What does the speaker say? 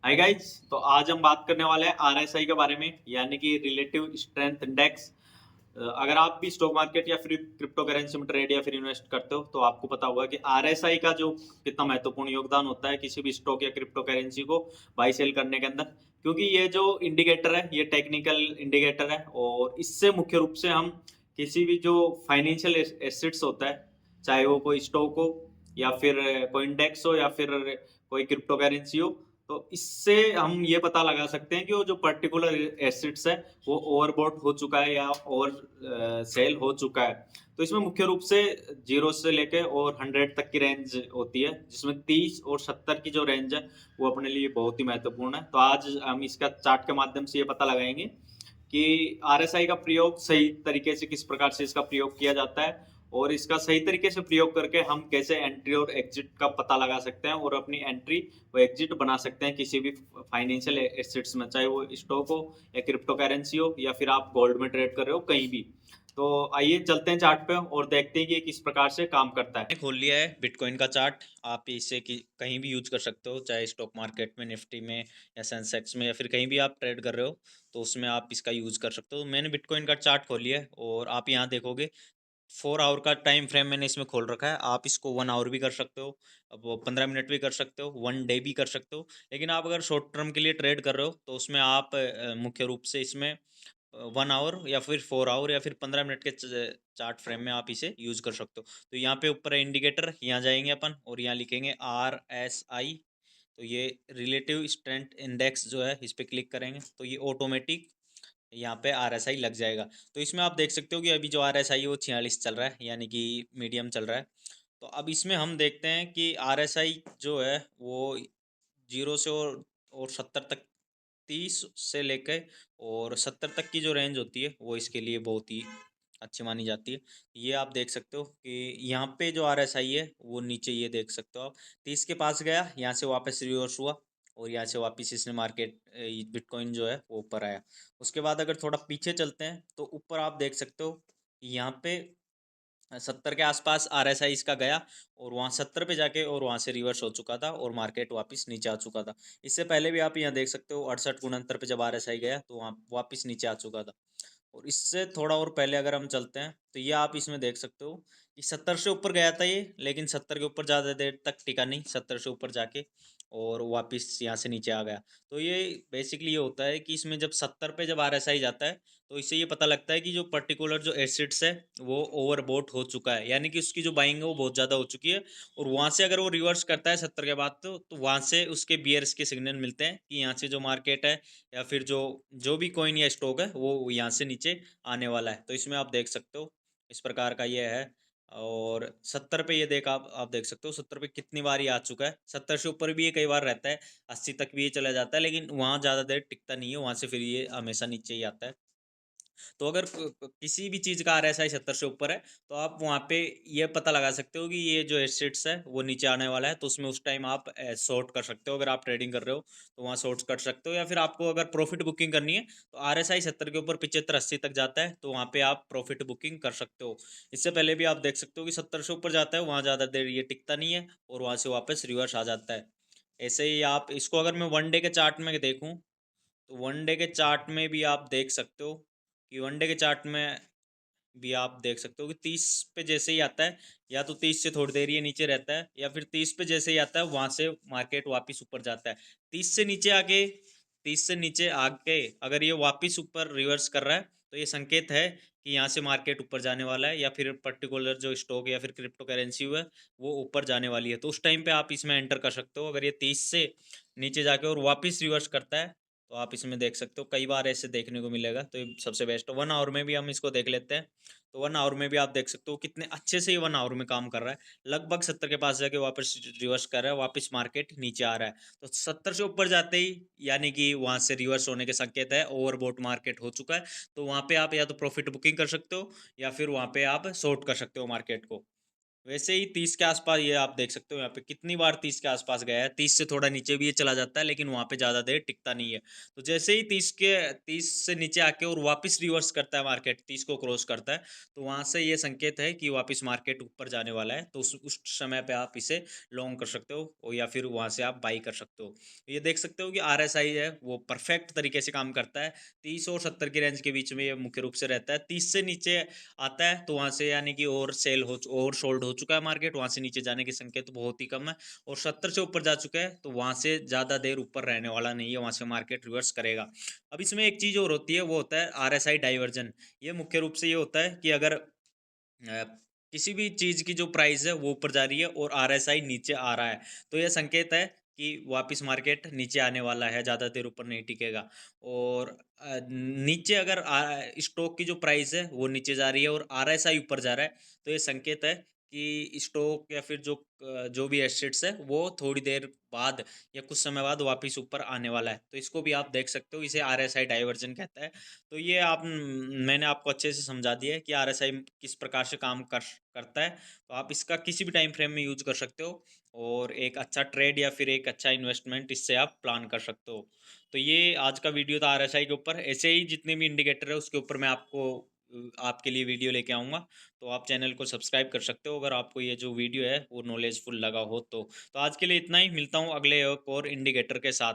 Hi guys. तो आज हम बात करने वाले हैं आरएसआई के बारे में, यानी कि रिलेटिव स्ट्रेंथ इंडेक्स। अगर आप भी स्टॉक मार्केट या फिर क्रिप्टो करेंसी में ट्रेड या फिर इन्वेस्ट करते हो तो आपको पता होगा कि आरएसआई का जो कितना महत्वपूर्ण योगदान होता है किसी भी स्टॉक या क्रिप्टो करेंसी को बाई सेल करने के अंदर। क्योंकि ये जो इंडिकेटर है ये टेक्निकल इंडिकेटर है और इससे मुख्य रूप से हम किसी भी जो फाइनेंशियल एसेट्स होता है, चाहे वो कोई स्टॉक हो या फिर कोई इंडेक्स हो या फिर कोई क्रिप्टो करेंसी हो, तो इससे हम ये पता लगा सकते हैं कि वो जो पर्टिकुलर एसेट्स है वो ओवरबॉट हो चुका है या ओवर सेल हो चुका है। तो इसमें मुख्य रूप से 0 से लेके और 100 तक की रेंज होती है, जिसमें 30 और 70 की जो रेंज है वो अपने लिए बहुत ही महत्वपूर्ण है। तो आज हम इसका चार्ट के माध्यम से ये पता लगाएंगे कि आरएसआई का प्रयोग सही तरीके से किस प्रकार से इसका प्रयोग किया जाता है और इसका सही तरीके से प्रयोग करके हम कैसे एंट्री और एग्जिट का पता लगा सकते हैं और अपनी एंट्री व एग्जिट बना सकते हैं किसी भी फाइनेंशियल एसेट्स में, चाहे वो स्टॉक हो या क्रिप्टो करेंसी हो या फिर आप गोल्ड में ट्रेड कर रहे हो कहीं भी। तो आइए चलते हैं चार्ट पे और देखते हैं कि ये किस प्रकार से काम करता है। खोल लिया है बिटकॉइन का चार्ट। आप इसे कहीं भी यूज कर सकते हो, चाहे स्टॉक मार्केट में, निफ्टी में या सेंसेक्स में या फिर कहीं भी आप ट्रेड कर रहे हो तो उसमें आप इसका यूज कर सकते हो। मैंने बिटकॉइन का चार्ट खोल लिया है और आप यहाँ देखोगे 4 आवर का टाइम फ्रेम मैंने इसमें खोल रखा है। आप इसको 1 आवर भी कर सकते हो, अब वो 15 मिनट भी कर सकते हो, 1 डे भी कर सकते हो। लेकिन आप अगर शॉर्ट टर्म के लिए ट्रेड कर रहे हो तो उसमें आप मुख्य रूप से इसमें 1 आवर या फिर 4 आवर या फिर 15 मिनट के चार्ट फ्रेम में आप इसे यूज कर सकते हो। तो यहाँ पे ऊपर है इंडिकेटर, यहाँ जाएंगे अपन और यहाँ लिखेंगे RSI। तो ये रिलेटिव स्ट्रेंथ इंडेक्स जो है इस पर क्लिक करेंगे तो ये ऑटोमेटिक यहाँ पे RSI लग जाएगा। तो इसमें आप देख सकते हो कि अभी जो RSI है वो 46 चल रहा है, यानी कि मीडियम चल रहा है। तो अब इसमें हम देखते हैं कि RSI जो है वो 0 से और 70 तक, 30 से लेकर और 70 तक की जो रेंज होती है वो इसके लिए बहुत ही अच्छी मानी जाती है। ये आप देख सकते हो कि यहाँ पे जो RSI है वो नीचे, ये देख सकते हो आप, 30 के पास गया, यहाँ से वापस रिवर्स हुआ और यहाँ से वापस इसने मार्केट बिटकॉइन जो है वो ऊपर आया। उसके बाद अगर थोड़ा पीछे चलते हैं तो ऊपर आप देख सकते हो यहाँ पे 70 के आसपास RSI इसका गया और वहाँ 70 पे जाके और वहाँ से रिवर्स हो चुका था और मार्केट वापस नीचे आ चुका था। इससे पहले भी आप यहाँ देख सकते हो 68 69 पे जब RSI गया तो वहाँ वापस नीचे आ चुका था। और इससे थोड़ा और पहले अगर हम चलते हैं तो ये आप इसमें देख सकते हो कि 70 से ऊपर गया था ये, लेकिन 70 के ऊपर ज़्यादा देर तक टिका नहीं, 70 से ऊपर जाके और वापस यहाँ से नीचे आ गया। तो ये बेसिकली ये होता है कि इसमें जब 70 पे जब RSI जाता है तो इससे ये पता लगता है कि जो पर्टिकुलर जो एसिड्स है वो ओवरबोट हो चुका है, यानी कि उसकी जो बाइंग है वो बहुत ज़्यादा हो चुकी है। और वहाँ से अगर वो रिवर्स करता है 70 के बाद तो वहाँ से उसके बियर्स के सिग्नल मिलते हैं कि यहाँ से जो मार्केट है या फिर जो जो भी कॉइन या स्टॉक है वो यहाँ से नीचे आने वाला है। तो इसमें आप देख सकते हो इस प्रकार का ये है। और 70 पे ये आप देख सकते हो 70 पे कितनी बार ये आ चुका है। 70 से ऊपर भी ये कई बार रहता है, 80 तक भी ये चला जाता है, लेकिन वहाँ ज़्यादा देर टिकता नहीं है, वहाँ से फिर ये हमेशा नीचे ही आता है। तो अगर किसी भी चीज़ का RSI 70 से ऊपर है तो आप वहाँ पे ये पता लगा सकते हो कि ये जो एसेट्स है वो नीचे आने वाला है, तो उसमें उस टाइम आप शॉर्ट कर सकते हो। अगर आप ट्रेडिंग कर रहे हो तो वहाँ शॉर्ट कर सकते हो, या फिर आपको अगर प्रॉफिट बुकिंग करनी है तो RSI 70 के ऊपर 75 80 तक जाता है तो वहाँ पे आप प्रॉफिट बुकिंग कर सकते हो। इससे पहले भी आप देख सकते हो कि 70 से ऊपर जाता है, वहाँ ज़्यादा देर ये टिकता नहीं है और वहाँ से वापस रिवर्स आ जाता है। ऐसे ही आप इसको अगर मैं 1 डे के चार्ट में देखूँ तो 1 डे के चार्ट में भी आप देख सकते हो कि 1 डे के चार्ट में भी आप देख सकते हो कि 30 पे जैसे ही आता है, या तो 30 से थोड़ी देर ये नीचे रहता है, या फिर 30 पे जैसे ही आता है वहां से मार्केट वापस ऊपर जाता है। 30 से नीचे आके 30 से नीचे आके अगर ये वापस ऊपर रिवर्स कर रहा है तो ये संकेत है कि यहाँ से मार्केट ऊपर जाने वाला है, या फिर पर्टिकुलर जो स्टॉक या फिर क्रिप्टो करेंसी हुआ है वो ऊपर जाने वाली है। तो उस टाइम पे आप इसमें एंटर कर सकते हो। अगर ये 30 से नीचे जाके और वापस रिवर्स करता है तो आप इसमें देख सकते हो, कई बार ऐसे देखने को मिलेगा। तो ये सबसे बेस्ट 1 आवर में भी हम इसको देख लेते हैं। तो 1 आवर में भी आप देख सकते हो कितने अच्छे से ये 1 आवर में काम कर रहा है। लगभग 70 के पास जाके वापस रिवर्स कर रहा है, वापस मार्केट नीचे आ रहा है। तो 70 से ऊपर जाते ही यानी कि वहाँ से रिवर्स होने के संकेत है, ओवरबॉट मार्केट हो चुका है। तो वहाँ पे आप या तो प्रॉफिट बुकिंग कर सकते हो या फिर वहाँ पे आप शॉर्ट कर सकते हो मार्केट को। वैसे ही 30 के आसपास ये आप देख सकते हो, यहाँ पे कितनी बार 30 के आसपास गया है। 30 से थोड़ा नीचे भी ये चला जाता है, लेकिन वहाँ पे ज़्यादा देर टिकता नहीं है। तो जैसे ही 30 से नीचे आके और वापस रिवर्स करता है मार्केट, 30 को क्रॉस करता है, तो वहाँ से ये संकेत है कि वापस मार्केट ऊपर जाने वाला है। तो उस समय पे आप इसे लॉन्ग कर सकते हो, और या फिर वहाँ से आप बाई कर सकते हो। ये देख सकते हो कि RSI है वो परफेक्ट तरीके से काम करता है। 30 और 70 की रेंज के बीच में ये मुख्य रूप से रहता है। 30 से नीचे आता है तो वहाँ से यानी कि ओवर सोल्ड हो चुका है मार्केट, वहाँ से नीचे जाने के संकेत बहुत ही कम है। और 70 से ऊपर जा चुका है तो वहाँ से ज़्यादा देर ऊपर रहने वाला नहीं है, वहाँ से मार्केट रिवर्स करेगा। अब इसमें एक चीज़ और होती है, वो होता है RSI डाइवर्जन। ये मुख्य रूप से ये होता है कि अगर किसी भी चीज़ की जो प्राइस है वो ऊपर जा रही है और RSI नीचे आ रहा है, तो यह संकेत है कि वापस मार्केट नीचे आने वाला है, ज़्यादा देर ऊपर नहीं टिकेगा। और नीचे अगर स्टॉक की जो प्राइस है वो नीचे जा रही है और RSI ऊपर जा रहा है, तो ये संकेत है कि स्टॉक या फिर जो भी एसेट्स है वो थोड़ी देर बाद या कुछ समय बाद वापस ऊपर आने वाला है। तो इसको भी आप देख सकते हो, इसे RSI डाइवर्जन कहता है। तो ये मैंने आपको अच्छे से समझा दिया है कि RSI किस प्रकार से काम करता है। तो आप इसका किसी भी टाइम फ्रेम में यूज़ कर सकते हो, और एक अच्छा ट्रेड या फिर एक अच्छा इन्वेस्टमेंट इससे आप प्लान कर सकते हो। तो ये आज का वीडियो था RSI के ऊपर। ऐसे ही जितने भी इंडिकेटर है उसके ऊपर मैं आपके लिए वीडियो लेके आऊँगा। तो आप चैनल को सब्सक्राइब कर सकते हो अगर आपको ये जो वीडियो है वो नॉलेजफुल लगा हो तो। तो आज के लिए इतना ही, मिलता हूँ अगले एक और इंडिकेटर के साथ।